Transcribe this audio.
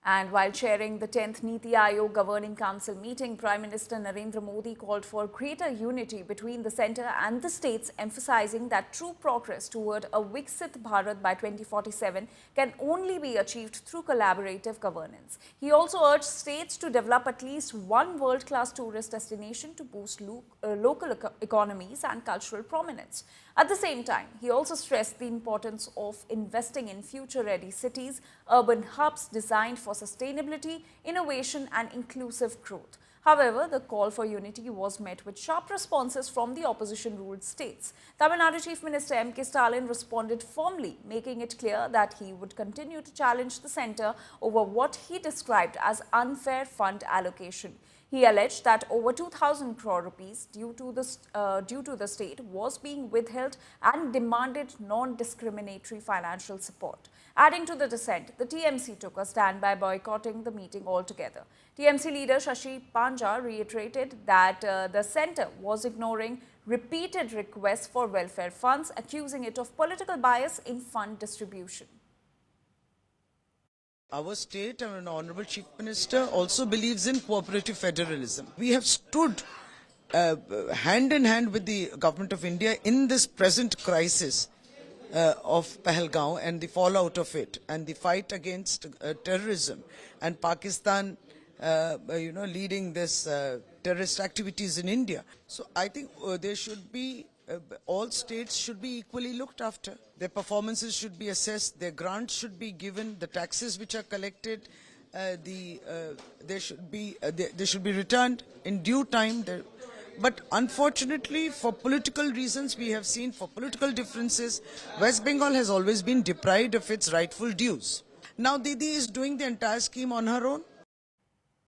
And while chairing the 10th Niti Aayog Governing Council meeting, Prime Minister Narendra Modi called for greater unity between the centre and the states, emphasizing that true progress toward a Viksit Bharat by 2047 can only be achieved through collaborative governance. He also urged states to develop at least one world-class tourist destination to boost local economies and cultural prominence. At the same time, he also stressed the importance of investing in future-ready cities, urban hubs designed for sustainability, innovation and inclusive growth. However, the call for unity was met with sharp responses from the opposition-ruled states. Tamil Nadu Chief Minister M.K. Stalin responded firmly, making it clear that he would continue to challenge the centre over what he described as unfair fund allocation. He alleged that over 2,000 crore rupees due to the state was being withheld and demanded non-discriminatory financial support. Adding to the dissent, the TMC took a stand by boycotting the meeting altogether. TMC leader Shashi Panja reiterated that the centre was ignoring repeated requests for welfare funds, accusing it of political bias in fund distribution. Our state and Honorable Chief Minister also believes in cooperative federalism. We have stood hand in hand with the Government of India in this present crisis of Pahalgaon and the fallout of it, and the fight against terrorism, and Pakistan leading this terrorist activities in India. So I think there should be all states should be equally looked after. Their performances should be assessed, their grants should be given, the taxes which are collected, they should be returned in due time. But unfortunately, for political reasons, we have seen, for political differences, West Bengal has always been deprived of its rightful dues. Now Didi is doing the entire scheme on her own.